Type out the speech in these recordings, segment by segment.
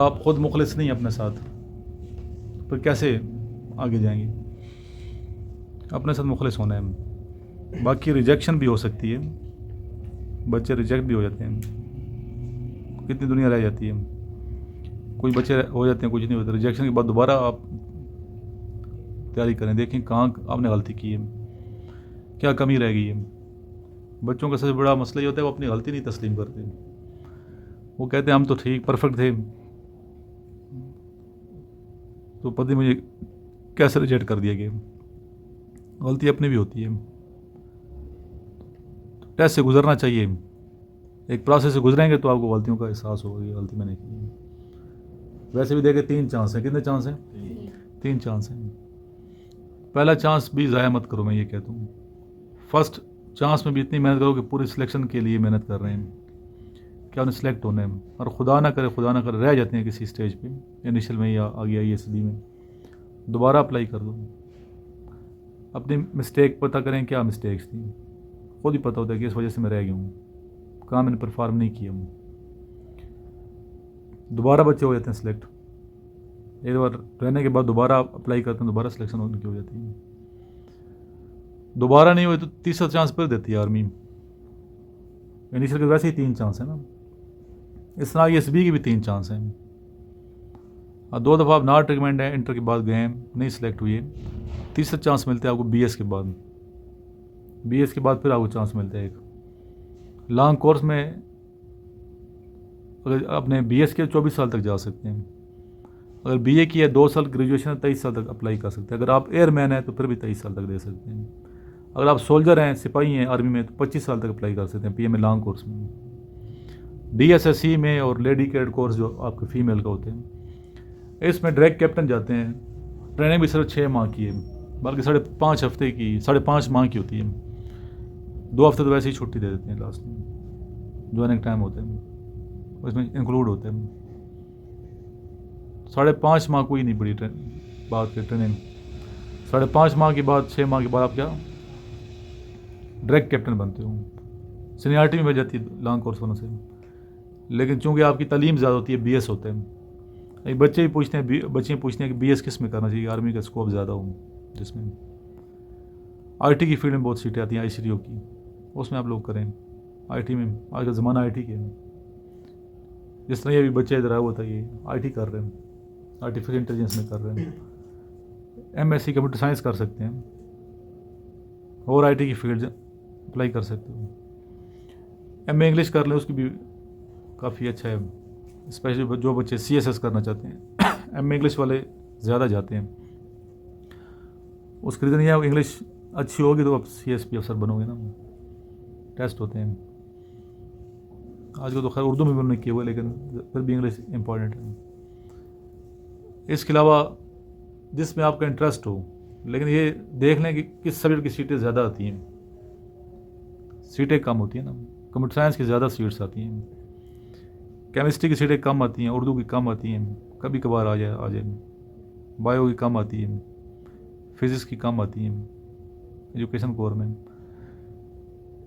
آپ خود مخلص نہیں اپنے ساتھ، پھر کیسے آگے جائیں گے؟ اپنے ساتھ مخلص ہونا ہے. باقی ریجیکشن بھی ہو سکتی ہے، بچے ریجیکٹ بھی ہو جاتے ہیں، کتنی دنیا رہ جاتی ہے. کچھ بچے ہو جاتے ہیں، کچھ نہیں ہوتے. ریجیکشن کے بعد دوبارہ آپ تیاری کریں، دیکھیں کہاں آپ نے غلطی کی ہے، کیا کمی رہ گئی ہے. بچوں کا سب سے بڑا مسئلہ یہ ہوتا ہے وہ اپنی غلطی نہیں تسلیم کرتے. وہ کہتے ہیں ہم تو ٹھیک پرفیکٹ تھے، تو پتہ نہیں مجھے کیسے ریجیکٹ کر دیا گیا. غلطی اپنی بھی ہوتی ہے. ٹیسٹ سے گزرنا چاہیے، ایک پروسیس سے گزریں گے تو آپ کو غلطیوں کا احساس ہوگا کہ غلطی میں نے کی. ویسے بھی دیکھیں 3 چانس ہیں. کتنے چانس ہیں؟ 3 چانس ہیں. پہلا چانس بھی ضائع مت کرو. میں یہ کہتا ہوں فرسٹ چانس میں بھی اتنی محنت کرو کہ پوری سلیکشن کے لیے محنت کر رہے ہیں کہ آپ نے سلیکٹ ہونا ہے. اور خدا نہ کرے رہ جاتے ہیں کسی اسٹیج پہ انیشل میں یا آگے آئی ایس ڈی میں، دوبارہ اپلائی کر دو. اپنی مسٹیک پتہ کریں کیا مسٹیکس تھیں. خود ہی پتہ ہوتا ہے کہ اس وجہ سے میں رہ گیا ہوں، کام میں نے پرفارم نہیں کیا ہوں. دوبارہ بچے ہو جاتے ہیں سلیکٹ. ایک بار رہنے کے بعد دوبارہ اپلائی کرتے ہیں، دوبارہ سلیکشن ان کی ہو جاتی ہے. دوبارہ نہیں ہوئی تو تیسرا چانس پھر دیتی ہے آرمی. انیشل کے ویسے ہی 3 چانس ہیں نا، اس طرح ایس بی کی بھی 3 چانس ہیں. اور 2 دفعہ آپ ناٹ ریکمینڈ ہے، انٹر کے بعد گئے ہیں نہیں سلیکٹ ہوئی ہے. تیسرا چانس ملتا ہے آپ کو بی ایس کے بعد. بی ایس کے بعد پھر آپ کو چانس ملتا ہے ایک لانگ کورس میں. اگر اپنے بی ایس کے 24 سال تک جا سکتے ہیں. اگر بی اے کی ہے 2 سال، گریجویشن 23 سال تک اپلائی کر سکتے ہیں. اگر آپ ایئر مین ہیں تو پھر بھی 23 سال تک دے سکتے ہیں. اگر آپ سولجر ہیں، سپاہی ہیں آرمی میں، تو 25 سال تک اپلائی کر سکتے ہیں P M A long course میں. ڈی ایس ایس سی میں اور لیڈی کیڈ کورس جو آپ کے فیمیل کا ہوتے ہیں، اس میں ڈائریکٹ کیپٹن جاتے ہیں. ٹریننگ بھی صرف 6 ماہ کی ہے، بلکہ 5.5 ہفتے کی، 5.5 ماہ کی ہوتی ہے. 2 ہفتے تو ویسے ہی چھٹی دے دیتے ہیں لاسٹ میں. جوائننگ ٹائم ہوتا ہے اس میں انکلوڈ ہوتے ہیں. 5.5 ماہ کوئی نہیں بڑی بات ہے ٹریننگ. 5.5 ماہ کے بعد 6 ماہ کے بعد آپ کیا ڈائریکٹ کیپٹن بنتے ہو. سینیارٹی میں مل جاتی ہے لانگ کورس ہونے سے، لیکن چونکہ آپ کی تعلیم زیادہ ہوتی ہے، بی ایس ہوتے ہیں. بچے پوچھتے ہیں کہ بی ایس کس میں کرنا چاہیے، آرمی کا اسکوپ زیادہ ہو جس میں. آئی ٹی کی فیلڈ میں بہت سیٹیں آتی ہیں، آئی سی ڈی او کی، اس میں آپ لوگ کریں. آئی ٹی میں آج کا زمانہ آئی ٹی کے ہے. جس طرح یہ بھی بچے ادھر آیا ہوا تھا، یہ آئی ٹی کر رہے ہیں، آرٹیفیشل انٹیلیجنس میں کر رہے ہیں. M S C computer science کر سکتے ہیں، اور آئی ٹی کی فیلڈ اپلائی کر سکتے ہو. ایم اے انگلش کر لیں، اس کی بھی کافی اچھا ہے. اسپیشلی جو بچے سی ایس ایس کرنا چاہتے ہیں، ایم اے انگلش والے زیادہ جاتے ہیں. اس کا ریزن یہ ہے انگلش اچھی ہوگی تو آپ سی ایس پی افسر بنو گے نا. ٹیسٹ ہوتے ہیں آج کل تو خیر اردو میں بھی انہوں نے کیے ہوئے، لیکن پھر بھی انگلش امپورٹنٹ ہے. اس کے علاوہ جس میں آپ کا انٹرسٹ ہو، لیکن یہ دیکھ لیں کہ کس سبجیکٹ کی سیٹیں زیادہ آتی ہیں. سیٹیں کم ہوتی ہیں نا، کمپیوٹر سائنس کی زیادہ سیٹس آتی ہیں، کیمسٹری کی سیٹیں کم آتی ہیں، اردو کی کم آتی ہیں، کبھی کبھار آ جائے. بایو کی کم آتی ہیں، فزکس کی کم آتی ہیں ایجوکیشن کور میں.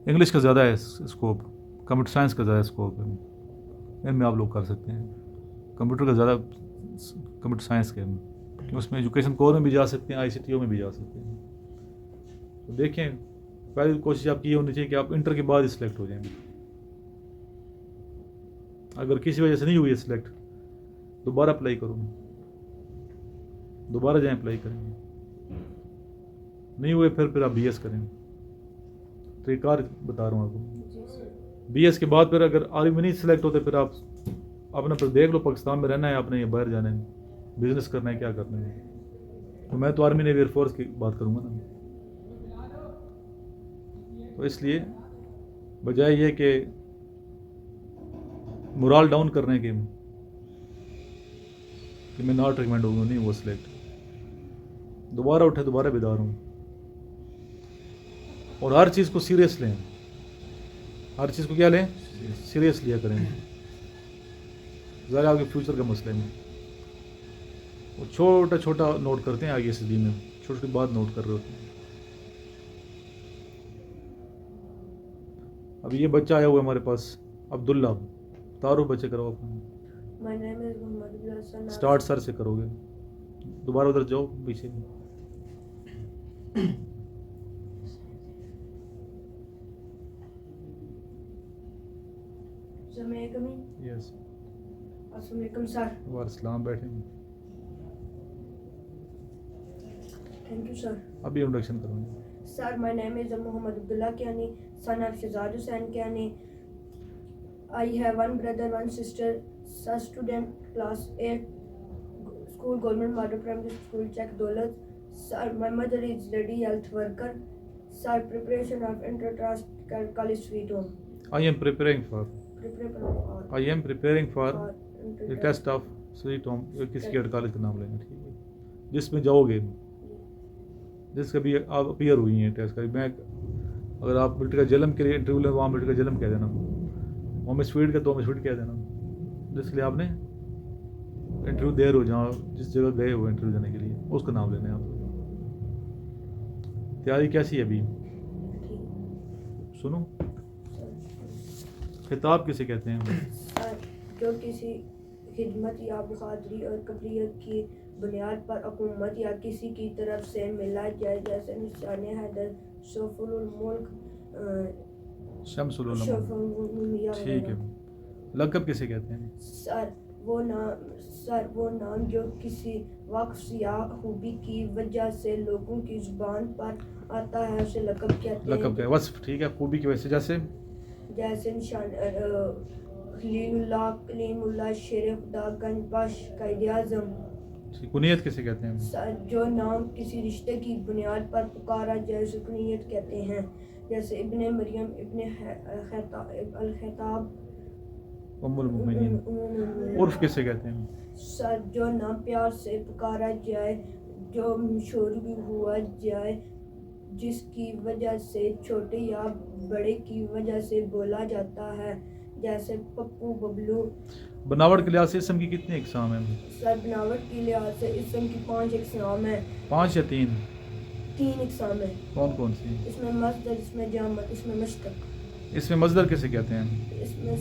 انگلش کا زیادہ ہے اسکوپ، کمپیوٹر سائنس کا زیادہ اسکوپ ہے. ان میں آپ لوگ کر سکتے ہیں. کمپیوٹر کا زیادہ کمپیوٹر سائنس کے، اس میں ایجوکیشن کور میں بھی جا سکتے ہیں، آئی سی ٹی او میں بھی جا سکتے ہیں. تو دیکھیں پہلی کوشش آپ کی یہ ہونی چاہیے کہ آپ انٹر کے بعد ہی سلیکٹ ہو جائیں. اگر کسی وجہ سے نہیں ہوئی ہے سلیکٹ، دوبارہ اپلائی کرو، دوبارہ جائیں اپلائی کریں. نہیں ہوئے پھر آپ بی ایس کریں. طریقہ بتا رہا ہوں آپ کو. بی ایس کے بعد پھر اگر آرمی میں نہیں سلیکٹ ہوتے، پھر آپ اپنا پھر دیکھ لو پاکستان میں رہنا ہے آپ نے یا باہر جانا ہے، بزنس کرنا ہے، کیا کرنا ہے. تو میں تو آرمی نیوی ایئر فورس کی بات کروں گا نا. تو اس لیے بجائے یہ کہ مورال ڈاؤن کرنے کے کہ میں ناٹ ریکمینڈ ہوں گا، نہیں وہ سلیکٹ، دوبارہ اٹھے، دوبارہ بیدار ہوں. اور ہر چیز کو سیریس لیں. ہر چیز کو کیا لیں؟ سیریس لیا کریں. ظاہر آپ کے فیوچر کا مسئلہ ہے. وہ چھوٹا چھوٹا نوٹ کرتے ہیں آگے سے دی میں، چھوٹی چھوٹی بات نوٹ کر رہے ہوتے ہیں. اب یہ بچہ آیا ہوا ہے ہمارے پاس، عبداللہ، تعارف بچے کرو اپنا. My name is Muhammad Abdul Hassan. Start sir سے کرو گے, دوبارہ ادھر جاؤ پیچھے. Sir, may I come in? Yes, Assalamu alaikum, sir. وعلیکم السلام, بیٹھیں. Thank you, sir. ابھی انٹروڈکشن کروں گی. Sir, my name is Muhammad Abdullah Kiani, son of Shahzad Hussain Kiani. I have one brother, one sister. Sir, student, class 8, school, government model primary school, Chek Daulat. Sir, my mother is lady health worker. Sir, preparation of inter-trust college sweet home. I am preparing for the Inter-trust. test of sweet home. کسی کے college کا نام لینا, ٹھیک ہے, جس میں جاؤ گے, جس کا بھی آپ اپیئر ہوئی ہیں ٹیسٹ کا. میں اگر آپ ملٹری کا جلم کے لیے انٹرویو لیں, وہاں ملٹری کا جلم کہہ دینا, وہاں میں سویٹ کا تو میں سویٹ کہہ دینا, جس کے لیے آپ نے انٹرویو دے رہے ہو, جہاں جس جگہ گئے ہو انٹرویو دینے کے لیے, اس کا نام لینا ہے آپ. تیاری کیسی ہے ابھی؟ سنو, خطاب کسے کہتے ہیں؟ جو کسی خدمت یا بہادری اور قبلیت کی بنیاد پر حکومت یا کسی کی طرف سے ملا جائے, جیسے نشان حیدر, شرف الملک, شمس العلماء, شرف الملک. ٹھیک ہے. لقب کسے کہتے ہیں؟ سر وہ نام جو کسی وقف یا خوبی کی وجہ سے لوگوں کی زبان پر آتا ہے اسے لقب کہتے ہیں. لقب کا وصف, ٹھیک ہے, خوبی کی وجہ سے, جیسے نشان خلیل اللہ, کلیم اللہ, شیر خدا, گنج بخش, قائد اعظم. کنیت کسے کہتے ہیں؟ جو نام کسی رشتے کی بنیاد پر پکارا جائے اسے کنیت کہتے ہیں, جیسے ابن مریم, ابن الخطاب, ام المؤمنین. عرف کسے کہتے ہیں؟ سر جو نام پیار سے پکارا جائے, جو مشہور بھی ہوا جائے, جس کی وجہ سے چھوٹے یا بڑے کی وجہ سے بولا جاتا ہے, جیسے پپو, ببلو. بناوٹ کے لحاظ سے اسم کی کتنی اقسام ہیں؟ سر بناوٹ کے لحاظ سے اسم کی 5 اقسام ہیں. 5 یا 3؟ 3 اقسام ہیں. کون کون سی؟ اس میں مصدر, اس میں جامد, اس میں مشتق. اس میں مصدر کسے کہتے ہیں؟ اس میں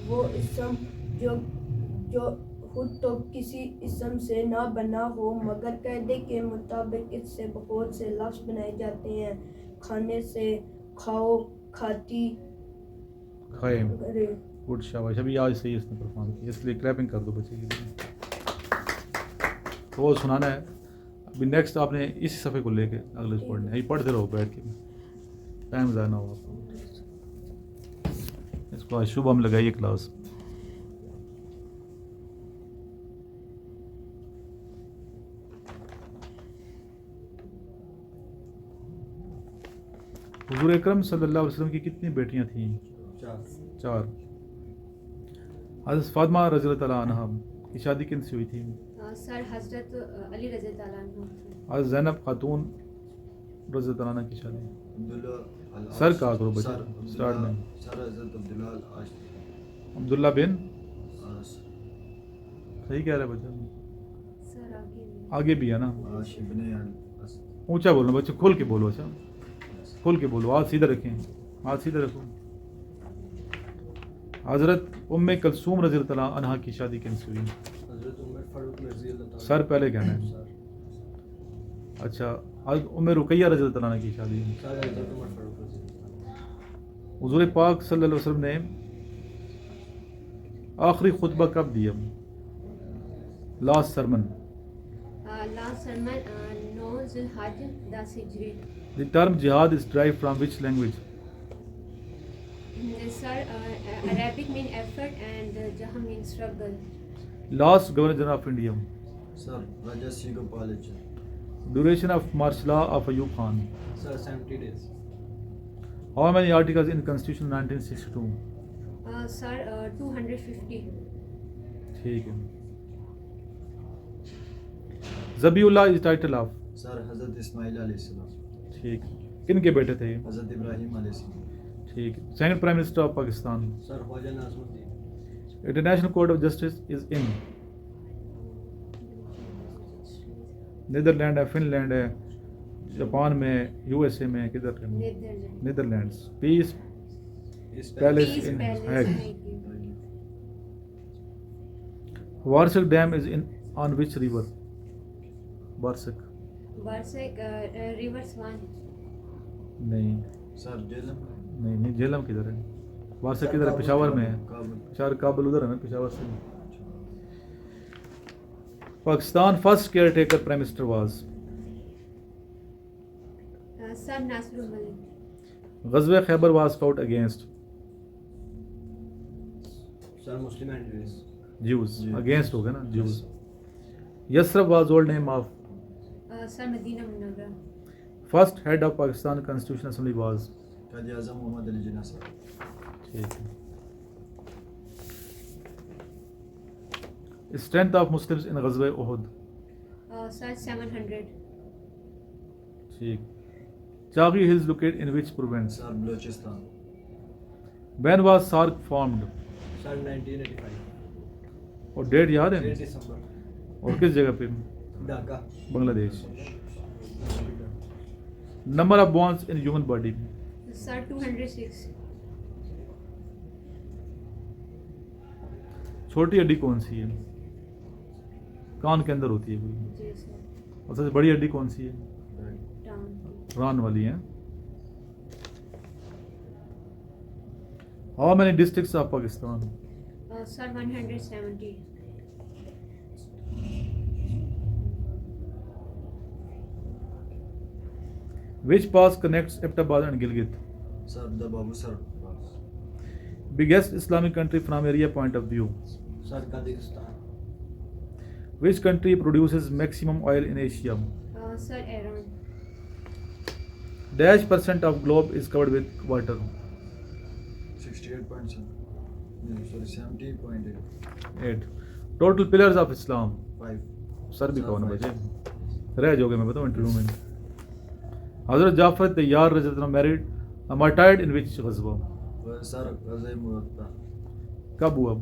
وہ اسم جو خود تو کسی اسم سے نہ بنا ہو مگر قاعدے کے مطابق اس سے بہت سے لفظ بنائے جاتے ہیں. کھانے سے, کھاؤ, کھاتی, کھائے. گڈ, شاباش. ابھی آج صحیح اس نے پرفارم کیا, اس لیے کلیپنگ کر دو بچے کے لیے. تو وہ سنانا ہے. ابھی نیکسٹ آپ نے اسی صفحے کو لے کے اگلے پڑھنا ہے. یہ پڑھتے رہو بیٹھ کے, ٹائم ضائع نہ ہو آپ کو. اس کو آج صبح ہم لگائیے کلاس. حضور اکرم صلی اللہ علیہ وسلم کی کتنی بیٹیاں تھیں؟ 4. حضرت فاطمہ رضی اللہ تعالیٰ عنہ کی شادی کن سے ہوئی تھی؟ سر حضرت علی رضی اللہ عنہ. حضرت زینب خاتون رضی اللہ عنہ کی شادی. سر کہا کرو بچہ اسٹارٹ میں. سر حضرت عبداللہ بن, صحیح کہہ رہا ہے بچہ, سر آگے بھی ہے نا. ابن اونچا بولنا بچے, کھول کے بولو. اچھا کھول کے بولو, ہاتھ سیدھا رکھیں, ہاتھ سیدھا رکھو. حضرت ام کلثوم رضی اللہ عنہ کی شادی کن سے ہوئی؟ حضرت عمر فاروق رضی اللہ تعالیٰ. سر پہلے کہنا ہے. اچھا, حضرت ام رقیہ رضی اللہ عنہ کی شادی. سر حضرت عمر فاروق رضی اللہ تعالیٰ. حضور پاک صلی اللہ علیہ وسلم نے آخری خطبہ کب دیا؟ Last sermon. لاسٹ سرمن 9 ذی الحج 10 ہجری. The term jihad is derived from which language? Sir, Arabic mean effort and Jahm mean struggle. Last Governor General of India. Sir Raja C گوپالاچر. Duration of martial law of Ayub Khan. Sir 70 days. How many articles in Constitution 1962? Sir 250. ٹھیک ہے. ذبیح اللہ is title of. سر حضرت اسماعیل علیہ السلام. ٹھیک. کن کے بیٹے تھے؟ حضرت ابراہیم علیہ السلام. ٹھیک. Second prime minister of Pakistan. Sir Khawaja Nazimuddin. International Court of Justice is in. Netherland ہے, فن لینڈ ہے, جاپان میں, یو ایس اے میں, کدھر ہے؟ Netherlands. Peace palace in Hague. Warsak Dam is on which river? Warsak. Warsak River Swan. نہیں Sir, Jhelum. نہیں جہلم کدھر ہے؟ وارسک Sir, کدھر ہے؟ Kabul, پشاور میں ہے. Kabul. پشاور کابل ادھر ہے نا، پشاور سے. Pakistan first care taker prime minister was. Sir Nasrul Malik. Ghazwa Khyber was fought against Sir, Muslim and Jews. Jews. Jews. Against ہوگا نا Jews. Yathrib was old name of Sir Medina Munawwara. First head of Pakistan constitution assembly was. Qaid Azam Muhammad Ali Jinnah sir. ٹھیک ہے. Strength of Muslims ان غزوہ احد. Sir 700. ٹھیک. Chagai Hills locate in which province. Sir, Balochistan. When was SAARC formed. Sir, 1985. اور date یاد ہے 8 December. اور کس جگہ پہ؟ Dhaka. Bangladesh. Number of bones in human body. Sir 206. چھوٹی ہڈی کون سی ہے؟ کان کے اندر ہوتی ہے کوئی. جی سر. اور سب سے بڑی ہڈی کون سی ہے؟ ٹاؤن. ران والی ہیں. How many districts of Pakistan? Sir 170. Which pass connects Abbottabad and Gilgit. Sir, the Babu sir. Biggest Islamic country from area point of view. Sir, Kazakhstan. Which country produces maximum oil in Asia. Sir Iran. Dash percent of globe is covered with water. 68.7. No, sorry, 70.8. 8. Total pillars of Islam. 5. Sir بھی Sir, کہو نا 5. بچے، رہ جو گے میں بتاؤں interview میں. حضرت جعفر طیار رضی اللہ عنہ میریڈ مارٹائرڈ ان وچ غزوہ. Sir, Ghazai Muatta. کب ہوا؟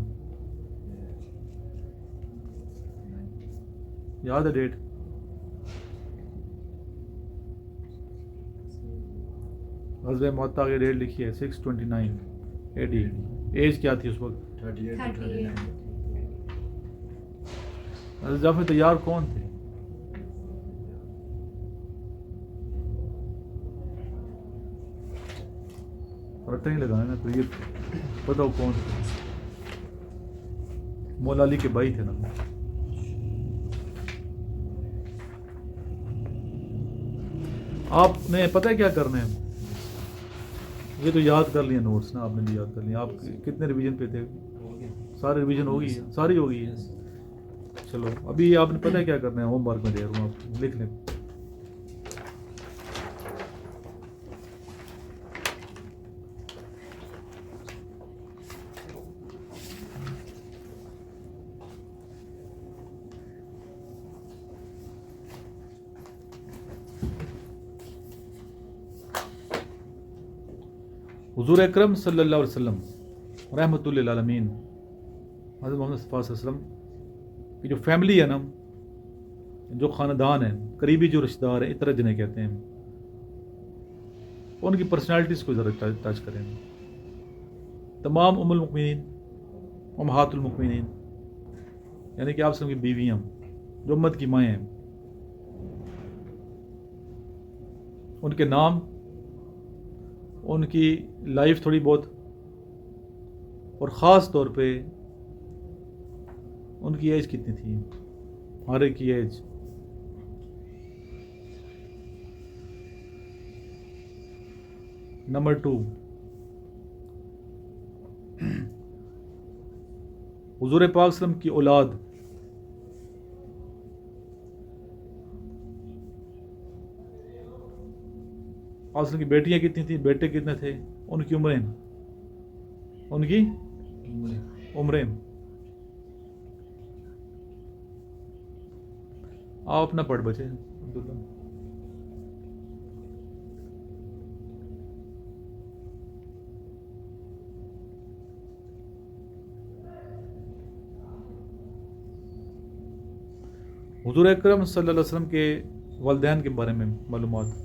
یاد ہے ڈیٹ؟ غزوہ معطا کی ڈیٹ لکھی ہے 629 AD. ایج کیا تھی اس وقت؟ 38 to 38. 39. حضرت جعفر طیار کون تھے؟ رٹا نہیں لگانا نا تو یہ بتاؤ کون تھے؟ مولا علی کے بھائی تھے نا. آپ نے پتہ ہے کیا کرنا ہے؟ یہ تو یاد کر لیا نوٹس نا، آپ نے بھی یاد کر لیا. آپ کتنے ریویژن پہ تھے؟ سارے ریویژن ہو گئی ہے، ساری ہو گئی ہے. چلو ابھی آپ نے پتہ ہے کیا کرنا ہے، ہوم ورک میں دے رہا ہوں، آپ لکھ لیں. حضور اکرم صلی اللہ علیہ وسلم رحمۃ اللہ عالمین، حضرت محمد صلی اللہ علیہ وسلم کی جو فیملی ہے نا، جو خاندان ہے، قریبی جو رشتہ دار ہیں، اطرا جنہیں کہتے ہیں، ان کی پرسنالٹیز کو ذرا ٹچ کریں. تمام ام المؤمنین، امہات المؤمنین، یعنی کہ آپ سب کی بیویاں جو امت کی مائیں ہیں، ان کے نام، ان کی لائف تھوڑی بہت، اور خاص طور پہ ان کی ایج کتنی تھی، ہر ایک کی ایج. نمبر 2، حضور پاک صلی اللہ علیہ وسلم کی اولاد. آپ کی بیٹیاں کتنی تھیں، بیٹے کتنے تھے، ان کی عمریں، آپ نہ پڑھ بچے عبداللہ. حضور اکرم صلی اللہ علیہ وسلم کے والدین کے بارے میں معلومات.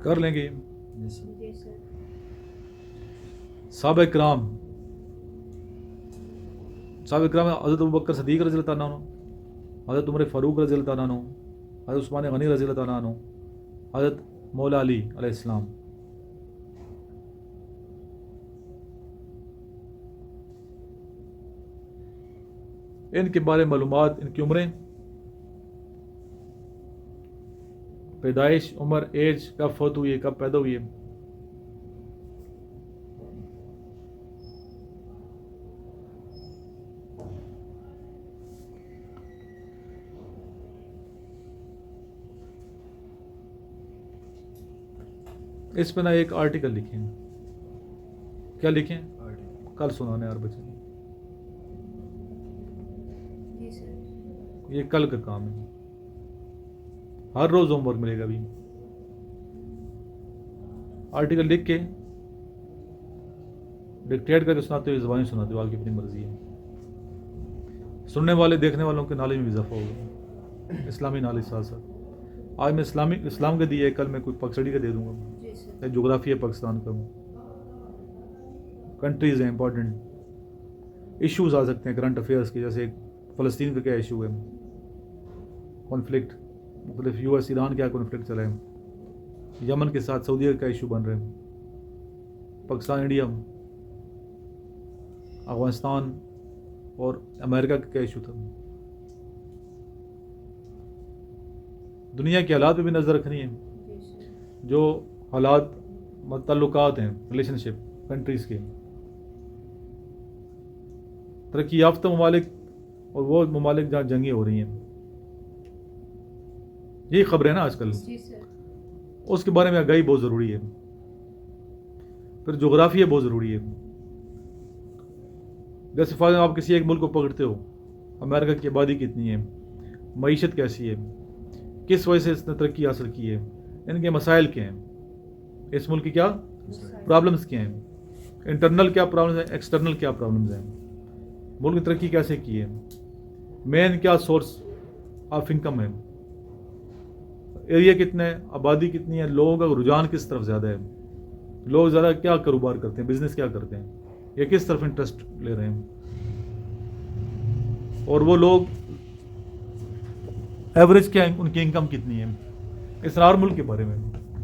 کر لیں گے. Yes, sir. جی سر. صحابہ کرام حضرت ابوبکر صدیق رضی اللہ تعالیٰ عنہ, حضرت عمر فاروق رضی اللہ تعالیٰ عنہ, حضرت عثمان غنی رضی اللہ تعالیٰ عنہ, حضرت مولا علی علیہ السلام, ان کے بارے میں معلومات, ان کی عمریں, پیدائش, عمر, ایج, کب فوت ہوئی ہے, کب پیدا ہوئی ہے. اس پہ نہ ایک آرٹیکل لکھیں. کیا لکھیں؟ Article. کل سنانے یار بچے, جی سر. یہ کل کا کام ہے. ہر روز ہوم ورک ملے گا. ابھی آرٹیکل لکھ کے ڈکٹیٹ کر کے سناتے ہو, زبانی سناتے ہو, آپ کی اپنی مرضی ہے. سننے والے دیکھنے والوں کے نالج میں بھی اضافہ ہوگا, اسلامی نالج ساتھ ساتھ. آج میں اسلام کا دیا ہے, کل میں کوئی پاکستانی کا دے دوں گا. جی سر. جغرافیہ پاکستان کا, کنٹریز ہیں امپورٹنٹ, ایشوز آ سکتے ہیں کرنٹ افیئرس کے, جیسے فلسطین کا کیا ایشو ہے, کانفلکٹ مختلف, یو ایس ایران کیا کانفلکٹ چلا ہے, یمن کے ساتھ سعودیہ کا کیا ایشو بن رہے ہیں, پاکستان, انڈیا, افغانستان اور امریکہ کا کیا ایشو تھا. دنیا کے حالات پہ بھی نظر رکھنی ہے, جی سر. جو حالات تعلقات ہیں, ریلیشن شپ کنٹریز کے, ترقی یافتہ ممالک اور وہ ممالک جہاں جنگیں ہو رہی ہیں, یہی خبریں نا آج کل, جی سر. اس کے بارے میں آگاہی بہت ضروری ہے. پھر جغرافیہ بہت ضروری ہے. جیسے فار آپ کسی ایک ملک کو پکڑتے ہو, امریکہ کی آبادی کتنی ہے, معیشت کیسی ہے, کس وجہ سے اس نے ترقی حاصل کی ہے, ان کے مسائل کیا ہیں, اس ملک کی کیا پرابلمس کیا ہیں, انٹرنل کیا پرابلمس ہیں, ایکسٹرنل کیا پرابلمس ہیں, ملک نے ترقی کیسے کی ہے, مین کیا سورس آف انکم ہے, ایریا کتنا ہے, آبادی کتنی ہے, لوگوں کا رجحان کس طرف زیادہ ہے, لوگ زیادہ کیا کاروبار کرتے ہیں, بزنس کیا کرتے ہیں, یا کس طرف انٹرسٹ لے رہے ہیں, اور وہ لوگ ایوریج کیا ہے, ان کی انکم کتنی ہے. اس طرح ہر ملک کے بارے میں,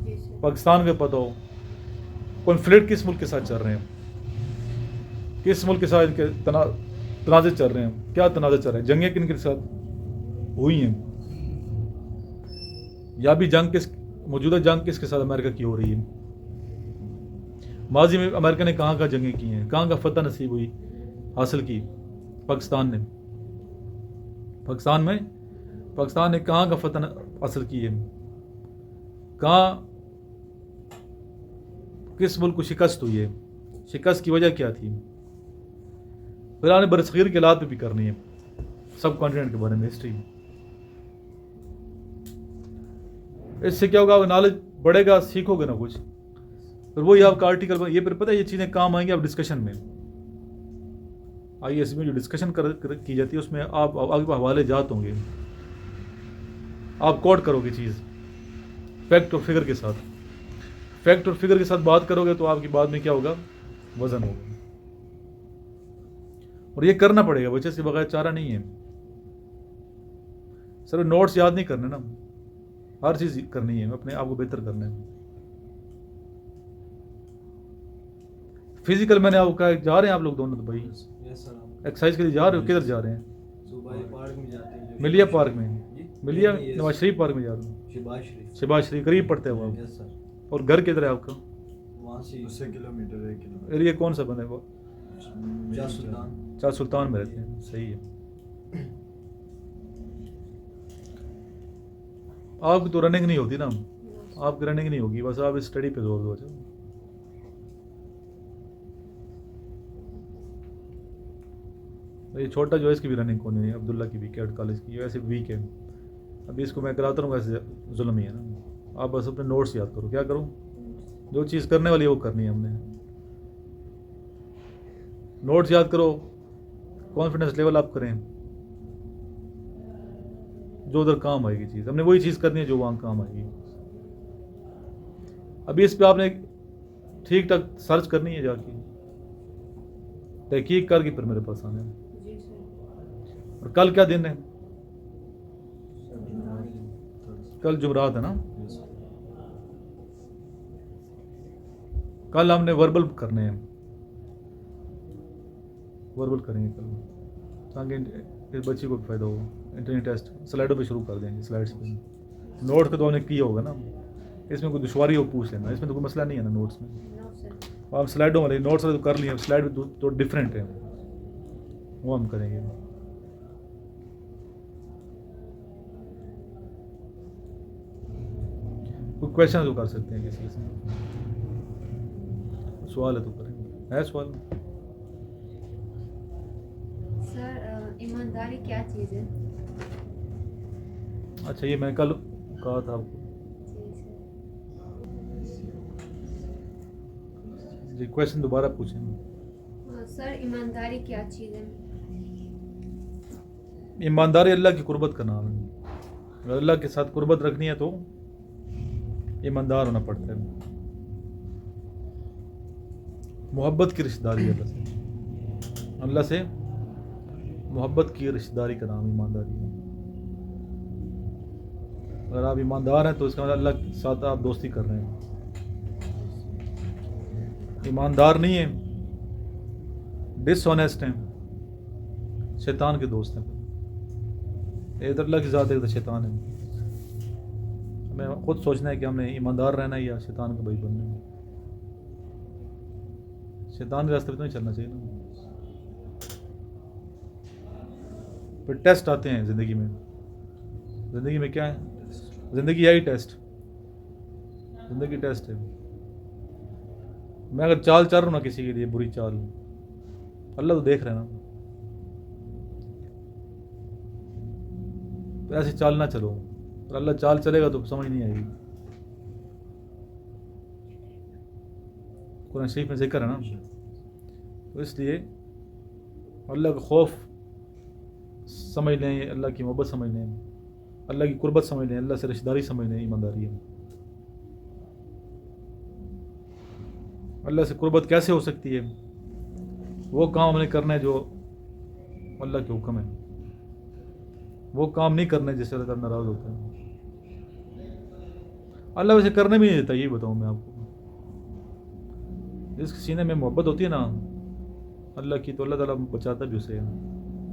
جی سر. پاکستان کا پتہ ہو کانفلکٹ کس ملک کے ساتھ چل رہے ہیں, کس ملک کے ساتھ ان کے تنازع چل رہے ہیں, کیا تنازع چل رہے ہیں, جنگیں کن کے ساتھ ہوئی ہیں, یا بھی موجودہ جنگ کس کے ساتھ امریکہ کی ہو رہی ہے, ماضی میں امریکہ نے کہاں کہاں جنگیں کی ہیں, کہاں کا فتح نصیب ہوئی, حاصل کی پاکستان نے کہاں کا فتح حاصل کی ہے, کہاں کس ملک کو شکست ہوئی ہے, شکست کی وجہ کیا تھی. پھر آپ نے برصغیر کے حالات پہ بھی کرنی ہے, سب کانٹیننٹ کے بارے میں ہسٹری. اس سے کیا ہوگا, نالج بڑھے گا, سیکھو گے نا کچھ, پھر وہی آپ کا آرٹیکل, یہ پھر پتہ ہے یہ چیزیں کام آئیں گی آپ ڈسکشن میں. IAS میں جو ڈسکشن کی جاتی ہے اس میں آپ آگے حوالے جات ہوں گے, آپ کوٹ کرو گے چیز فیکٹ اور فگر کے ساتھ, فیکٹ اور فگر کے ساتھ بات کرو گے تو آپ کی بات میں کیا ہوگا, وزن ہوگا. اور یہ کرنا پڑے گا, بچے سے بغیر چارہ نہیں ہے. صرف نوٹس یاد نہیں کرنے نا, ہر چیز کرنی ہے, اپنے آپ کو بہتر کرنا ہے. فزیکل میں نے آپ کو کہا جا رہے ہیں آپ لوگ دونوں, تو بھائی Yes, sir. ایکسرسائز کے لیے جا رہے ہو, کدھر جا رہے ہیں؟ صبح پارک میں جاتے ہیں, ملیا پارک میں, ملیا Yes. نواز شریف پارک میں جا رہے ہوں, شہباز شریف. شہباز شریف قریب پڑتے ہیں وہ, Yes, sir. اور گھر کدھر ہے آپ کا, وہاں سے 2 کلومیٹر, 1 کلومیٹر. ایریا کون سا بنا ہے وہ, شاہ سلطان. شاہ سلطان میں رہتے ہیں, صحیح ہے. آپ کی تو رننگ نہیں ہوتی نا, آپ کی رننگ نہیں ہوگی, بس آپ اسٹڈی پہ زور دو. یہ چھوٹا جو ہے اس کی بھی رننگ کون نہیں ہے, عبداللہ کی بھی, کیڈ کالج کی, ویسے ویک ہے. ابھی اس کو میں کراتا رہوں گا, ایسے ظلم ہی ہے نا. آپ بس اپنے نوٹس یاد کرو, کیا کروں, جو چیز کرنے والی ہے وہ کرنی ہے ہم نے. نوٹس یاد کرو, کانفیڈنس لیول آپ کریں, جو ادھر کام آئے گی چیز, ہم نے وہی چیز کرنی ہے جو وہاں کام آئے گی. ابھی اس پہ آپ نے ٹھیک ٹھاک سرچ کرنی ہے، جا کے تحقیق کر کے پھر میرے پاس آنا ہے۔ جی سر۔ اور کل کیا دن ہے؟ کل جمعرات ہے نا؟ کل ہم نے وربل کرنے ہیں، وربل کریں گے کل، تاکہ اس بچی کو بھی فائدہ ہو۔ انٹرنل ٹیسٹ سلائڈوں پہ شروع کر دیں گے، سلائڈس پہ نوٹ کا تو ہم نے کیا ہوگا نا، اس میں کوئی دشواری ہو پوچھ لینا، اس میں تو کوئی مسئلہ نہیں ہے نا نوٹس میں۔ نو سر۔ آپ سلائڈوں والے نوٹس والے تو کر لیے، سلائڈ بھی تو ڈفرینٹ ہے، وہ ہم کریں گے۔ کوئی کویشچن تو کر سکتے ہیں کسی سے، سوال ہے تو کریں گے۔ ہے سوال؟ سر ایمانداری کیا چیز ہے؟ اچھا، یہ میں کل کہا تھا آپ کو۔ جی سر۔ جی کویشچن دوبارہ پوچھیں۔ سر ایمانداری کیا چیز ہے؟ ایمانداری اللہ کی قربت کا نام ہے، اگر اللہ کے ساتھ قربت رکھنی ہے تو ایماندار ہونا پڑتا ہے۔ محبت کی رشتہ داری اللہ سے، اللہ سے محبت کی رشتہ داری کا نام ایمانداری ہے۔ اگر آپ ایماندار ہیں تو اس کا مطلب اللہ کے ساتھ آپ دوستی کر رہے ہیں۔ ایماندار نہیں ہیں، ڈس آنیسٹ ہیں، شیطان کے دوست ہیں۔ ایک اللہ کی ذات ہے، ایک شیطان ہے۔ ہمیں خود سوچنا ہے کہ ہم نے ایماندار رہنا ہے یا شیطان کا بھائی بننا ہے۔ شیطان کے راستے پہ تو نہیں چلنا چاہیے نا۔ پھر ٹیسٹ آتے ہیں زندگی میں۔ زندگی میں کیا ہے؟ زندگی یہی ٹیسٹ، زندگی ٹیسٹ ہے۔ میں اگر چال چل رہا ہوں نا کسی کے لیے بری چال، اللہ تو دیکھ رہے ہیں نا، تو ایسی چال نہ چلو۔ اور اللہ چال چلے گا تو سمجھ نہیں آئے گی۔ قرآن شریف میں ذکر ہے نا، تو اس لیے اللہ کا خوف سمجھ لیں، اللہ کی محبت سمجھ لیں، اللہ کی قربت سمجھ لیں، اللہ سے رشتہ داری سمجھ لیں، ایمانداری ہے۔ اللہ سے قربت کیسے ہو سکتی ہے؟ وہ کام ہم نے کرنا ہے جو اللہ کے حکم ہے، وہ کام نہیں کرنا ہے جس سے اللہ تعالیٰ ناراض ہوتا ہے۔ اللہ ویسے کرنے بھی نہیں دیتا، یہی بتاؤں میں آپ کو۔ جس کے سینے میں محبت ہوتی ہے نا اللہ کی، تو اللہ تعالیٰ بچاتا بھی اسے،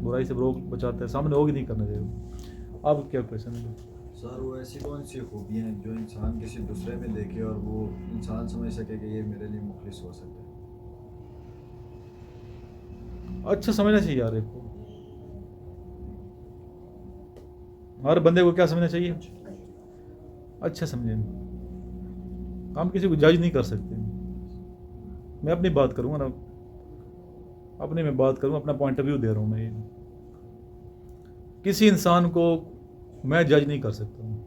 برائی سے روک بچاتا ہے، سامنے ہوگی نہیں کرنے دے گا۔ آپ کیا کویشچن ہے؟ سر وہ ایسی کون سی خوبیاں ہیں جو انسان کسی دوسرے میں دیکھے اور وہ انسان سمجھ سکے کہ یہ میرے لیے مخلص ہو سکتا ہے؟ اچھا سمجھنا چاہیے یار، ایک کو ہر بندے کو کیا سمجھنا چاہیے؟ اچھا سمجھیں۔ ہم کسی کو جج نہیں کر سکتے۔ میں اپنی بات کروں گا نا، اپنے میں بات کروں، اپنا پوائنٹ آف ویو دے رہا ہوں میں۔ کسی انسان کو میں جج نہیں کر سکتا ہوں۔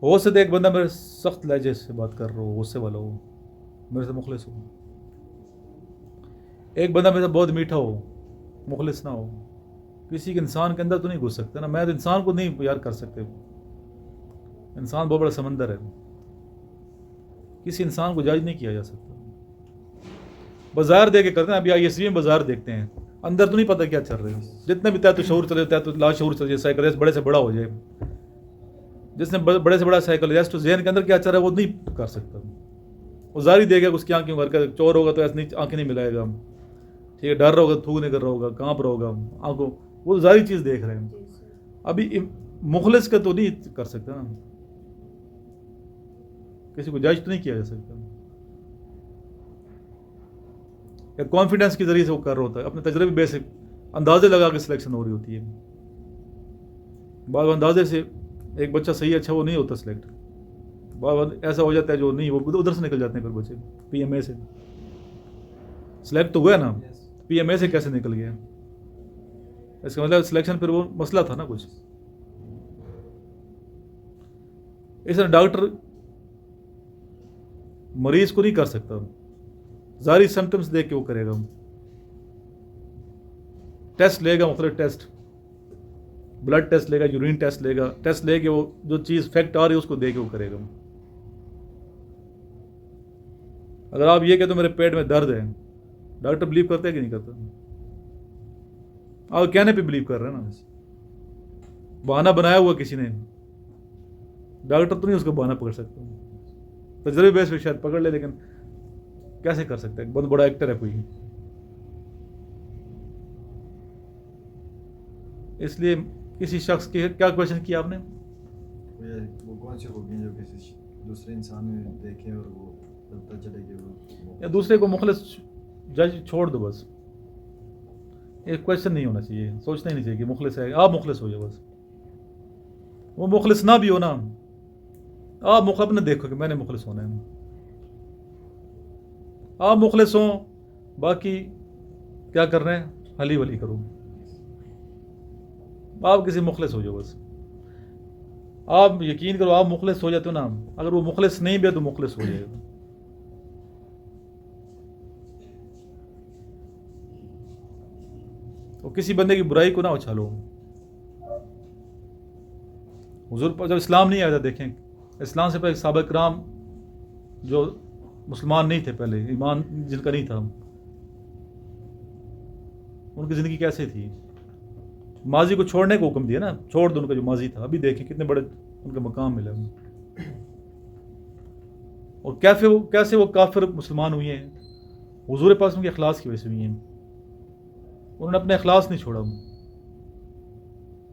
ہو سکتا ہے ایک بندہ میرے سخت لہجے سے بات کر رہا ہو، غصے والا ہو، میرے سے مخلص ہو۔ ایک بندہ میرے سے بہت میٹھا ہو، مخلص نہ ہو۔ کسی کے انسان کے اندر تو نہیں گھس سکتا نا، میں تو انسان کو نہیں پیار کر سکتے۔ انسان بہت بڑا سمندر ہے، کسی انسان کو جج نہیں کیا جا سکتا۔ بازار دے کے کرتے ہیں، ابھی ISV میں بازار دیکھتے ہیں، اندر تو نہیں پتہ کیا چل رہا ہے۔ جتنے بھی تحت شعور چلے، تحت لا شعور چلے، سائیکولوجسٹ بڑے سے بڑا ہو جائے، جس نے بڑے سے بڑا سائیکولوجسٹ ذہن کے اندر کیا چل رہا ہے وہ نہیں کر سکتا۔ وہ ظاہر دے گا اس کی آنکھیں بھر کر، چور ہوگا تو ایسے نہیں آنکھیں نہیں ملائے گا، ٹھیک ہے، ڈر رہا ہوگا تھوکنے کر رہا ہوگا، کانپ رہا ہوگا آنکھوں، وہ ظاہری چیز دیکھ رہے ہیں۔ ابھی مخلص کا تو نہیں کر سکتا نا، کسی کو جج تو نہیں کیا جا سکتا۔ کانفیڈنس کے ذریعے سے وہ کر رہا ہوتا ہے، اپنے تجربے بیسک اندازے لگا کے سلیکشن ہو رہی ہوتی ہے۔ بعض اندازے سے ایک بچہ صحیح اچھا وہ نہیں ہوتا سلیکٹ، بعض ایسا ہو جاتا ہے جو نہیں، وہ ادھر سے نکل جاتے ہیں پھر بچے PMA سے سلیکٹ تو ہوا نا، PMA سے کیسے نکل گیا؟ اس کا مطلب سلیکشن پھر وہ مسئلہ تھا نا کچھ۔ اس طرح ڈاکٹر مریض کو نہیں کر سکتا، ظاہری سمپٹمس دیکھ کے وہ کرے گا، ٹیسٹ لے گا، مختلف ٹیسٹ، بلڈ ٹیسٹ لے گا، یورین ٹیسٹ لے گا، ٹیسٹ لے کے وہ جو چیز فیکٹ آ رہی ہے اس کو دے کے وہ کرے گا۔ اگر آپ یہ کہتے ہو میرے پیٹ میں درد ہے، ڈاکٹر بلیو کرتا ہے کہ نہیں کرتا؟ آپ کہنے پہ بلیو کر رہے ہیں نا، بہانہ بنایا ہوا کسی نے، ڈاکٹر تو نہیں اس کو بہانہ پکڑ سکتا، تجربے بیس پہ شاید پکڑ لے، لیکن کیسے کر سکتا ہے؟ بہت بڑا ایکٹر ہے کوئی. اس لیے کسی شخص کی کیا کوشچن کیا آپ نے؟ وہ کون سی خوبیاں جو کسی دوسرے انسان میں دیکھیں اور وہ پتہ چلے کہ وہ یا دوسرے کو مخلص جج چھوڑ دو بس. ایک کوشچن نہیں ہونا چاہیے، سوچنا ہی نہیں چاہیے کہ مخلص ہے، آپ مخلص ہو جاؤ بس. وہ مخلص نہ بھی ہو نا، آپ اپنے دیکھو کہ میں نے مخلص ہونا ہے، آپ مخلص ہوں، باقی کیا کر رہے ہیں حلی ولی کرو. آپ کسی مخلص ہو جاؤ بس. آپ یقین کرو آپ مخلص ہو جاتے ہو نا، اگر وہ مخلص نہیں بھی ہے تو مخلص ہو جائے گا. تو کسی بندے کی برائی کو نہ اچھالو. حضور پر جب اسلام نہیں آیا تھا، دیکھیں اسلام سے پہلے صحابہ کرام جو مسلمان نہیں تھے، پہلے ایمان جن کا نہیں تھا، ان کی زندگی کیسے تھی؟ ماضی کو چھوڑنے کو حکم دیا نا، چھوڑ دو ان کا جو ماضی تھا. ابھی دیکھیں کتنے بڑے ان کا مقام ملا. اور کیسے وہ کافر مسلمان ہوئے ہیں؟ حضور پاک ان کے اخلاص کی وجہ سے ہوئی ہیں. انہوں نے اپنے اخلاص نہیں چھوڑا،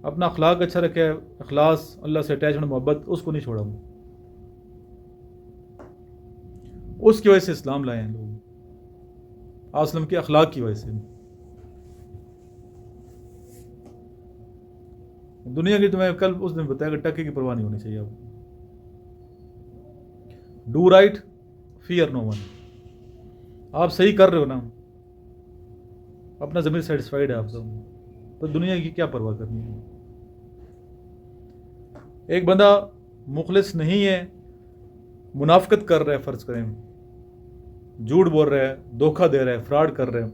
اپنا اخلاق اچھا رکھا ہے، اخلاص اللہ سے اٹیچمنٹ محبت اس کو نہیں چھوڑا. اس کی وجہ سے اسلام لائے ہیں لوگ، اسلم کے اخلاق کی وجہ سے. دنیا کی تو میں کل اس دن بتایا کہ ٹکے کی پرواہ نہیں ہونی چاہیے. آپ do right fear no one. آپ صحیح کر رہے ہو نا، اپنا ضمیر سیٹسفائیڈ ہے آپ کا، تو دنیا کی کیا پرواہ کرنی ہے. ایک بندہ مخلص نہیں ہے، منافقت کر رہا ہے، فرض کریں جھوٹ بول رہا ہے، دھوکہ دے رہا ہے، فراڈ کر رہا ہے،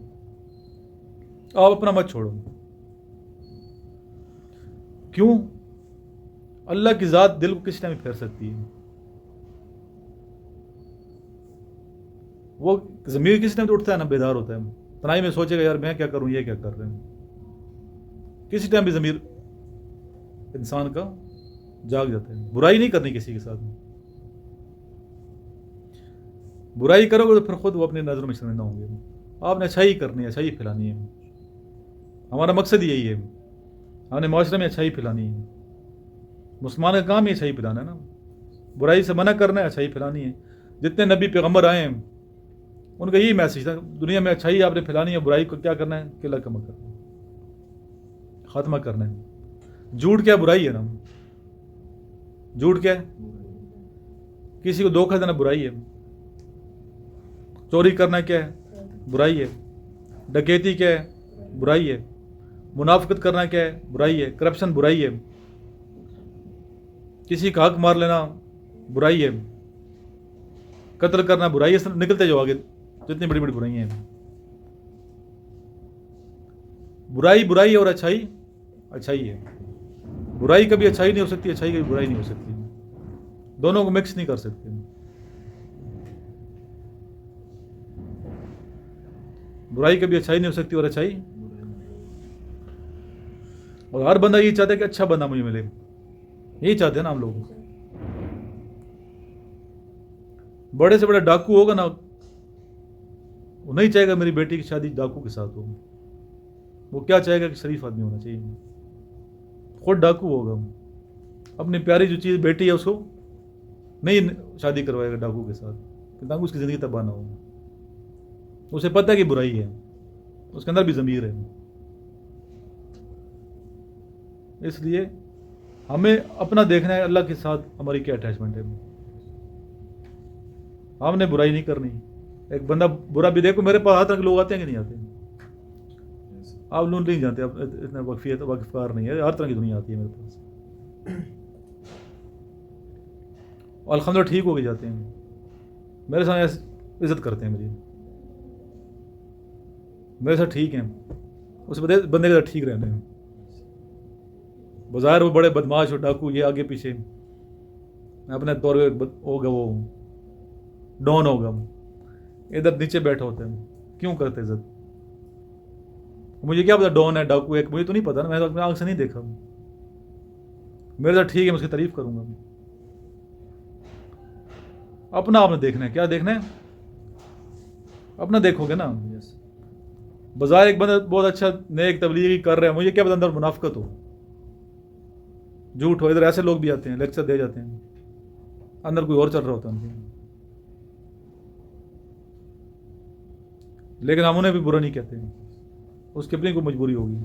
آپ اپنا مت چھوڑو. کیوں؟ اللہ کی ذات دل کو کس ٹائم پھیر سکتی ہے. وہ ضمیر کس ٹائم تو اٹھتا ہے نا، بیدار ہوتا ہے، تنہائی میں سوچے گا یار میں کیا کروں، یہ کیا کر رہے ہیں. کسی ٹائم بھی ضمیر انسان کا جاگ جاتا ہے. برائی نہیں کرنی کسی کے ساتھ. برائی کرو گے تو پھر خود وہ اپنی نظروں میں شرمندہ ہوں گے. آپ نے اچھائی کرنی ہے، اچھائی پھیلانی ہے. ہمارا مقصد یہی ہے، ہم نے معاشرے میں اچھائی پھیلانی ہے. مسلمان کا کام ہی اچھائی پھیلانا ہے نا، برائی سے منع کرنا ہے، اچھائی پھیلانی ہے. جتنے نبی پیغمبر آئے ہیں ان کا یہی میسج تھا، دنیا میں اچھائی آپ نے پھیلانی ہے، برائی کو کیا کرنا ہے، قلعہ کم کرنا ہے، ختمہ کرنا ہے. جھوٹ کیا برائی ہے نا، جھوٹ کیا ہے؟ کسی کو دھوکہ دینا برائی ہے. چوری کرنا کیا ہے؟ برائی ہے. ڈکیتی کیا ہے؟ برائی ہے. منافقت کرنا کیا ہے؟ برائی ہے. کرپشن برائی ہے. کسی کا حق مار لینا برائی ہے. قتل کرنا برائی ہے. نکلتے جو آگے جتنی بڑی بڑی برائی ہیں. برائی ہے اور اچھائی اچھائی ہے. برائی کبھی اچھائی نہیں ہو سکتی، اچھائی کبھی برائی نہیں ہو سکتی. دونوں کو مکس نہیں کر سکتے. برائی کبھی اچھائی نہیں ہو سکتی اور اچھائی. اور ہر بندہ یہ چاہتا ہے کہ اچھا بندہ مجھے ملے، یہی چاہتے ہیں نا ہم لوگ. بڑے سے بڑا ڈاکو ہوگا نا، وہ نہیں چاہے گا میری بیٹی کی شادی ڈاکو کے ساتھ ہو. وہ کیا چاہے گا کہ شریف آدمی ہونا چاہیے. خود ڈاکو ہوگا، اپنی پیاری جو چیز بیٹی ہے اس کو نہیں شادی کروائے گا ڈاکو کے ساتھ، تاکہ اس کی زندگی تباہ نہ ہو. اسے پتہ ہے کہ برائی ہے، اس کے اندر بھی ضمیر ہے. اس لیے ہمیں اپنا دیکھنا ہے اللہ کے ساتھ ہماری کیا اٹیچمنٹ ہے. ہم نے برائی نہیں کرنی. ایک بندہ برا بھی دیکھو، میرے پاس ہر طرح کے لوگ آتے ہیں کہ نہیں آتے؟ آپ لوگ نہیں جانتے، آپ اتنا وقفار نہیں ہے. ہر طرح کی دنیا آتی ہے میرے پاس، اور الحمدللہ ٹھیک ہو کے جاتے ہیں. میرے ساتھ عزت کرتے ہیں، میرے ساتھ ٹھیک ہیں. اس بندے کے ساتھ ٹھیک رہتے ہیں. بظاہر وہ بڑے بدماش اور ڈاکو، یہ آگے پیچھے اپنے طور پہ ہوگا، وہ ڈون ہوگا، ادھر نیچے بیٹھے ہوتے ہیں, کیوں کرتے عزت؟ مجھے کیا پتا ڈون ہے ڈاکو ہے, مجھے تو نہیں پتا نا, میں تو اپنی آنکھ سے نہیں دیکھا. میرے ساتھ ٹھیک ہے, میں اس کی تعریف کروں گا. اپنا آپ نے دیکھنا ہے, کیا دیکھنا ہے اپنا دیکھو گے نا. بظاہر ایک بندہ بہت اچھا نیک تبلیغی کر رہا ہے, مجھے کیا پتا اندر منافقت ہو, جھوٹ ہو. ادھر ایسے لوگ بھی آتے ہیں لیکچر دے جاتے ہیں, اندر کوئی اور چل رہا ہوتا ہے ان کے. لیکن ہم انہیں بھی برا نہیں کہتے ہیں, اس کی اپنی کوئی مجبوری ہوگی.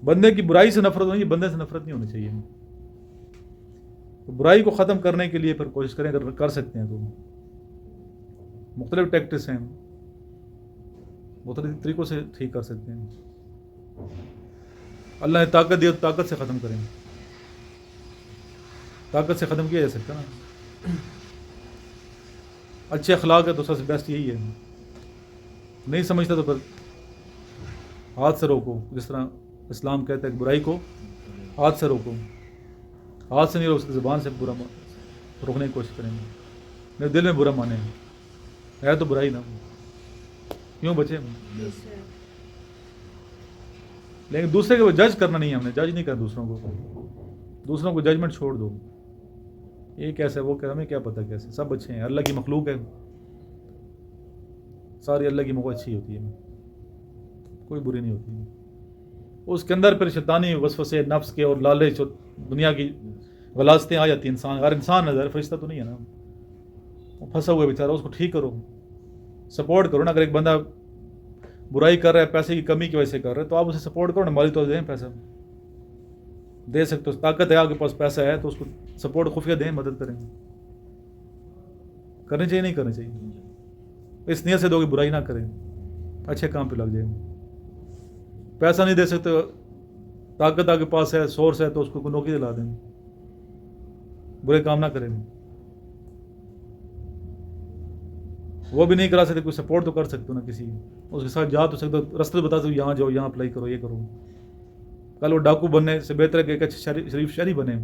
بندے کی برائی سے نفرت ہونی, بندے سے نفرت نہیں ہونی چاہیے. تو برائی کو ختم کرنے کے لیے پھر کوشش کریں, اگر کر سکتے ہیں تو. مختلف ٹیکٹس ہیں, مختلف طریقوں سے ٹھیک کر سکتے ہیں. اللہ نے طاقت دی تو طاقت سے ختم کریں. طاقت سے ختم کیا جا سکتا نا. اچھے اخلاق ہے تو سب سے بیسٹ یہی ہے. نہیں سمجھتا تو پھر ہاتھ سے روکو, جس طرح اسلام کہتا ہے کہ برائی کو ہاتھ سے روکو. ہاتھ سے نہیں روک سکتے, زبان سے برا روکنے کی کوشش کریں گے. میرے دل میں برا مانے ہے تو برائی نہ, کیوں بچے. لیکن دوسرے کو جج کرنا نہیں ہے, ہم نے جج نہیں کرنا دوسروں کو. دوسروں کو ججمنٹ چھوڑ دو, یہ کیسے وہ کیا, ہمیں کیا پتہ کیسے. سب اچھے ہیں, اللہ کی مخلوق ہے, ساری اللہ کی مخلوق اچھی ہوتی ہے, کوئی بری نہیں ہوتی. اس کے اندر پھر شیطانی وسوسے نفس کے اور لالچ اور دنیا کی غلاظتیں آ جاتی ہیں. انسان اگر انسان نظر فرشتہ تو نہیں ہے نا, وہ پھنسا ہوا ہے بیچارہ, اس کو ٹھیک کرو, سپورٹ کرو نا. اگر ایک بندہ برائی کر رہا ہے پیسے کی کمی کی وجہ سے کر رہا ہے تو آپ اسے سپورٹ کرو نا, مالی طور دیں پیسہ دے سکتے ہو, طاقت ہے آپ کے پاس, پیسہ ہے تو اس کو سپورٹ خفیہ دیں, مدد کریں. کرنی چاہیے نہیں کرنی چاہیے. اس نیت سے دو کہ برائی نہ کریں, اچھے کام پہ لگ جائیں. پیسہ نہیں دے سکتے, طاقت آپ کے پاس ہے, سورس ہے, تو اس کو نوکری دلا دیں. برے کام نہ کریں. وہ بھی نہیں کرا سکتے, کوئی سپورٹ تو کر سکتے ہو نا کسی, اس کے ساتھ جا تو سکتے ہو, رستے بتا سکتے یہاں جاؤ, یہاں اپلائی کرو, یہ کرو. کل وہ ڈاکو بننے سے بہتر ہے کہ ایک اچھے شریف شہری بنے.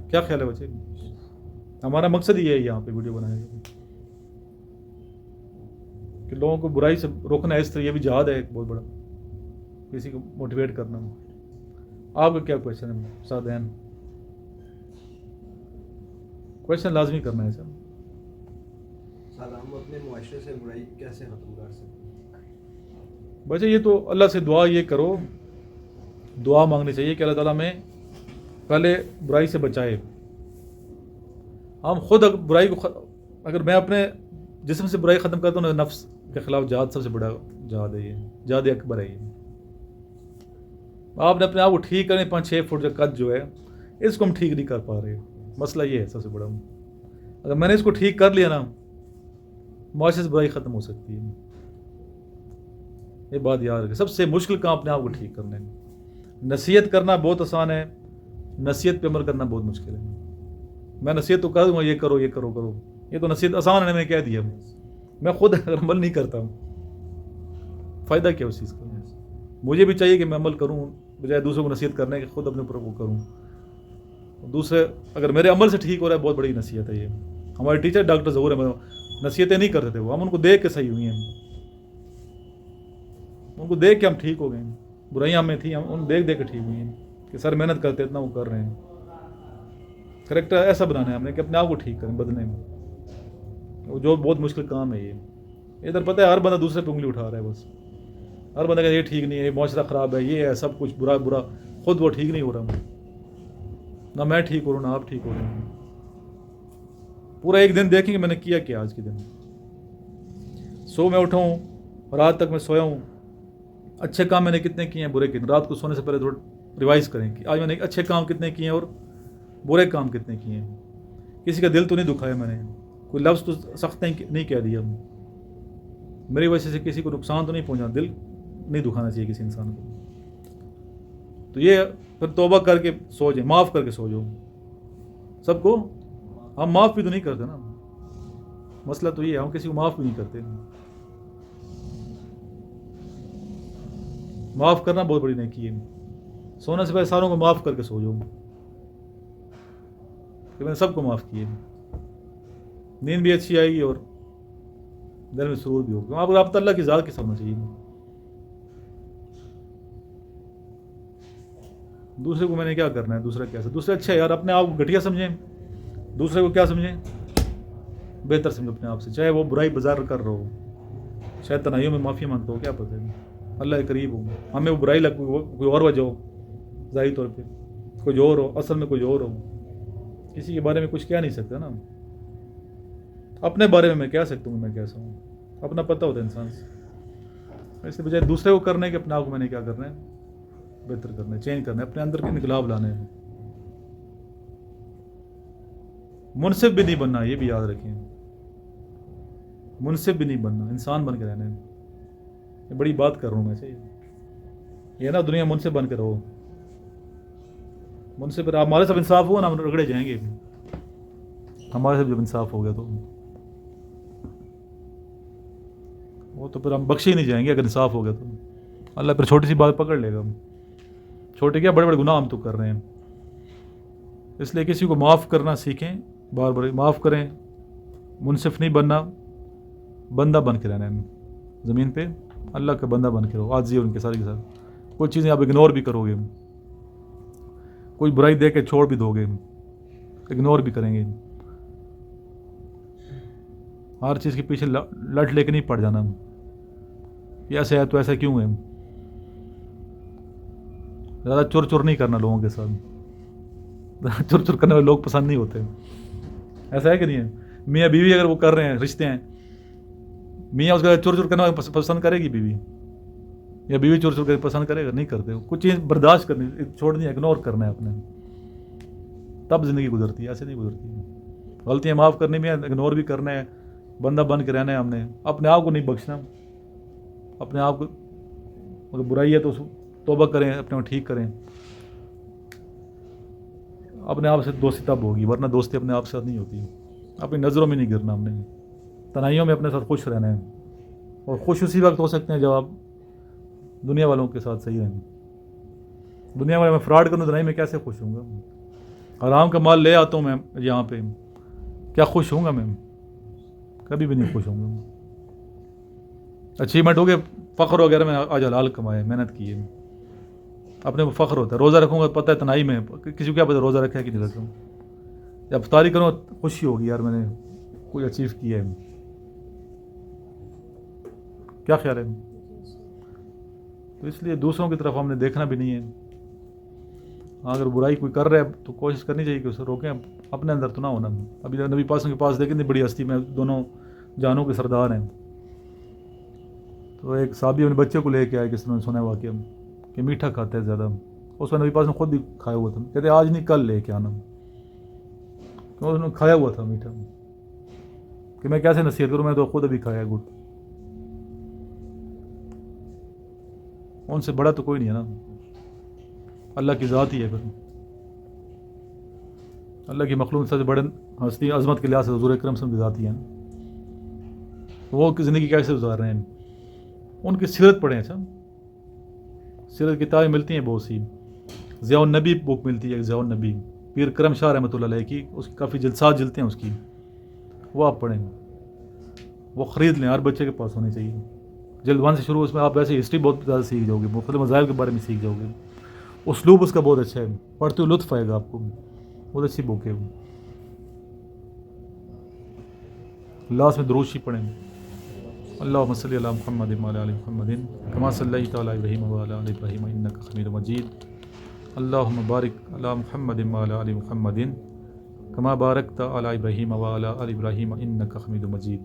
کیا خیال ہے بچے؟ ہمارا مقصد یہ ہے یہاں پہ ویڈیو بنانے کا کہ لوگوں کو برائی سے روکنا ہے. اس طرح یہ بھی جہاد ہے ایک بہت بڑا, کسی کو موٹیویٹ کرنا. آپ کا کیا کویشچن ہے سادین؟ کویشچن لازمی کرنا ہے سر. ہم اپنے معاشرے سے برائی کیسے ختم کر سکتے ہیں؟ بچے یہ تو اللہ سے دعا یہ کرو, دعا مانگنی چاہیے کہ اللہ تعالیٰ میں پہلے برائی سے بچائے. ہم خود برائی کو اگر میں اپنے جسم سے برائی ختم کرتا ہوں, نفس کے خلاف جہاد سب سے بڑا جہاد ہے, یہ جہاد اکبر ہے. یہ آپ نے اپنے آپ کو ٹھیک کریں, 5-6 فٹ کا قد جو ہے اس کو ہم ٹھیک نہیں کر پا رہے. مسئلہ یہ ہے سب سے بڑا. اگر میں نے اس کو ٹھیک کر لیا نا, معاشرے سے برائی ختم ہو سکتی ہے. یہ بات یاد رکھیں, سب سے مشکل کام اپنے آپ کو ٹھیک کرنا ہے. نصیحت کرنا بہت آسان ہے, نصیحت پہ عمل کرنا بہت مشکل ہے. میں نصیحت تو کر دوں گا, یہ کرو یہ کرو کرو, یہ تو نصیحت آسان ہے, میں نے کہہ دیا. میں خود عمل نہیں کرتا ہوں, فائدہ کیا اس چیز کا. مجھے بھی چاہیے کہ میں عمل کروں بجائے دوسروں کو نصیحت کرنے کے, خود اپنے اوپر وہ کروں. دوسرے اگر میرے عمل سے ٹھیک ہو رہا ہے, بہت بڑی نصیحت ہے یہ. ہمارے ٹیچر ڈاکٹر ظہور ہے, نصیحتیں نہیں کرتے تھے وہ, ہم ان کو دیکھ کے صحیح ہوئی ہیں. ان کو دیکھ کے ہم ٹھیک ہو گئے ہیں. برائیاں ہمیں تھیں, ہم ان دیکھ کے ٹھیک ہوئی ہیں کہ سر محنت کرتے اتنا وہ کر رہے ہیں. کریکٹر ایسا بنانا ہے ہم نے کہ اپنے آپ کو ٹھیک کریں بدلنے میں, وہ جو بہت مشکل کام ہے. یہ ادھر پتہ ہے ہر بندہ دوسرے پہ انگلی اٹھا رہا ہے بس. ہر بندہ کہ یہ ٹھیک نہیں ہے, یہ معاشرہ خراب ہے, یہ ہے سب کچھ برا برا. خود وہ ٹھیک نہیں ہو رہا, نہ میں ٹھیک ہو رہا ہوں نہ آپ ٹھیک ہو رہے ہیں. پورا ایک دن دیکھیں کہ میں نے کیا کیا آج کے دن. میں اٹھا ہوں, رات تک میں سویا ہوں, اچھے کام میں نے کتنے کیے ہیں, برے کتنے. رات کو سونے سے پہلے تھوڑا ریوائز کریں کہ آج میں نے اچھے کام کتنے کیے ہیں اور برے کام کتنے کیے ہیں. کسی کا دل تو نہیں دکھایا میں نے, کوئی لفظ تو سخت نہیں کہہ دیا. میری وجہ سے کسی کو نقصان تو نہیں پہنچا. دل نہیں دکھانا چاہیے کسی انسان کو. تو یہ پھر توبہ کر کے سو جائیں, معاف کر کے سو جاؤ سب کو. ہم معاف بھی تو نہیں کرتے نا, مسئلہ تو یہ ہے ہم کسی کو معاف بھی نہیں کرتے. معاف کرنا بہت بڑی نیکی ہے. سونے سے پہلے ساروں کو معاف کر کے سو جاؤ کہ میں نے سب کو معاف کیے. نیند بھی اچھی آئے گی اور دل میں سرور بھی ہوگا. آپ رابطہ اللہ کی ذات کے ساتھ ہونا چاہیے. دوسرے کو میں نے کیا کرنا ہے, دوسرا کیسا, دوسرا اچھا ہے یار, اپنے آپ کو گھٹیا سمجھیں, دوسرے کو کیا سمجھیں, بہتر سمجھو اپنے آپ سے. چاہے وہ برائی بازار کر رہا ہو, شاید تنہائیوں میں معافی مانگتا ہو, کیا پتہ ہے, اللہ کے قریب ہو, ہمیں وہ برائی لگ کوئی اور وجہ ہو, ظاہری طور پہ کوئی اور ہو, اصل میں کوئی اور ہو. کسی کے بارے میں کچھ کہہ نہیں سکتا نا. اپنے بارے میں کہہ سکتا ہوں, میں کیسا ہوں, اپنا پتہ ہوتا ہے انسان سے. اس کے بجائے دوسرے کو کرنے کے اپنے آپ کو میں نے کیا کرنا ہے, بہتر کرنا ہے, چینج کرنا ہے, اپنے اندر کے انقلاب لانے ہیں. منصف بھی نہیں بننا, یہ بھی یاد رکھیں, منصف بھی نہیں بننا, انسان بن کے رہنا ہے. یہ بڑی بات کر رہا ہوں میں سے, یہ نا دنیا منصف بن کے رہو. منصف پر ہمارے سب انصاف ہوا نا, ہم رگڑے جائیں گے. ہمارے سب جب انصاف ہو گیا تو وہ تو پھر ہم بخشے ہی نہیں جائیں گے. اگر انصاف ہو گیا تو اللہ پھر چھوٹی سی بات پکڑ لے گا. چھوٹے کیا بڑے بڑے گناہ ہم تو کر رہے ہیں. اس لیے کسی کو معاف کرنا سیکھیں, بار بار معاف کریں. منصف نہیں بننا, بندہ بن کے رہنا ہے زمین پہ, اللہ کا بندہ بن کے رہو. عاجزی ان کے ساتھ کے ساتھ. کوئی چیزیں آپ اگنور بھی کرو گے, کوئی برائی دے کے چھوڑ بھی دو گے, اگنور بھی کریں گے. ہر چیز کے پیچھے لٹ لے کے نہیں پڑ جانا, یہ ایسا ہے تو ایسا کیوں ہے. زیادہ چور چور نہیں کرنا لوگوں کے ساتھ. چور چور کرنے والے لوگ پسند نہیں ہوتے. ایسا ہے کہ نہیں ہے. میاں بیوی اگر وہ کر رہے ہیں, رشتے ہیں, میاں اس کا چور چور کرنا پسند کرے گی بیوی, یا بیوی چور چور کرنا پسند کرے گا, نہیں کرتے. کچھ چیز برداشت کرنی, چھوڑنی ہے, اگنور کرنا ہے اپنے, تب زندگی گزرتی ہے, ایسے نہیں گزرتی. غلطیاں معاف کرنی بھی ہیں, اگنور بھی کرنا ہے, بندہ بن کے رہنا ہے. ہم نے اپنے آپ کو نہیں بخشنا. اپنے آپ کو اگر برائی ہے تو توبہ کریں, اپنے آپ ٹھیک کریں. اپنے آپ سے دوستی تب ہوگی, ورنہ دوستی اپنے آپ سے نہیں ہوتی. اپنی نظروں میں نہیں گرنا. ہم نے تنہائیوں میں اپنے ساتھ خوش رہنا ہے, اور خوش اسی وقت ہو سکتے ہیں جب آپ دنیا والوں کے ساتھ صحیح رہیں. دنیا والے میں فراڈ کروں, تنہائی میں کیسے خوش ہوں گا. حرام کا مال لے آتا ہوں میں یہاں پہ, کیا خوش ہوں گا میں؟ کبھی بھی نہیں خوش ہوں گا. اچیومنٹ ہو گیا, فخر وغیرہ میں آج حلال کمائے, محنت کی ہے, اپنے کو فخر ہوتا ہے. روزہ رکھوں گا پتہ ہے تنہائی میں, کسی کو کیا پتہ روزہ رکھا ہے کہ نہیں رکھا. جب افطاری کروں خوشی ہوگی, یار میں نے کوئی اچیو کیا ہے. کیا خیال ہے؟ تو اس لیے دوسروں کی طرف ہم نے دیکھنا بھی نہیں ہے. اگر برائی کوئی کر رہا ہے تو کوشش کرنی چاہیے کہ اسے روکیں, اپنے اندر تو نہ ہونا. ابھی نبی پاک کے پاس دیکھیں, بڑی ہستی میں دونوں جانوں کے سردار ہیں. تو ایک صحابی اپنے بچے کو لے کے آئے, کس نے سنا واقعہ کہ میٹھا کھاتا ہے زیادہ. اس میں نبی پاک نے خود بھی کھایا ہوا تھا. کہتے آج نہیں کل لے کے آنا, کیوں انہوں نے کھایا ہوا تھا میٹھا. کہ میں کیسے نصیحت کروں, میں تو خود ابھی کھایا گٹ. ان سے بڑا تو کوئی نہیں ہے نا, اللہ کی ذات ہی ہے. پھر اللہ کی مخلوق سب سے بڑے ہستی عظمت کے لحاظ سے حضور اکرم صلی اللہ علیہ وسلم کی ذات ہی ہے. وہ زندگی کیسے گزار رہے ہیں, ان کی سیرت پڑھیں. اچھا, سیرت کتابیں ملتی ہیں بہت سی. ضیاء النبی بک ملتی ہے, ضیاء النبی پیر کرم شاہ رحمۃ اللہ علیہ کی, اس کی کافی جلسات جلتے ہیں اس کی, وہ آپ پڑھیں, وہ خرید لیں. ہر بچے کے پاس ہونی چاہیے. جلد 1 سے شروع, اس میں آپ ویسے ہسٹری بہت زیادہ سیکھ جاؤ گے, مختلف مذاہب کے بارے میں سیکھ جاؤ گے. اسلوب اس کا بہت اچھا ہے, پڑھتے ہوئے لطف آئے گا آپ کو. بہت اچھی بک ہے وہ. لاسٹ میں دروشی پڑھیں. اللہم صلی علی محمد وعلی آل محمد کما صلیت علی ابراہیم وعلی آل ابراہیم انک حمید مجید. اللہم بارک علی محمد وعلی آل محمد کما بارکت علی ابراہیم وعلی آل ابراہیم انک حمید مجید.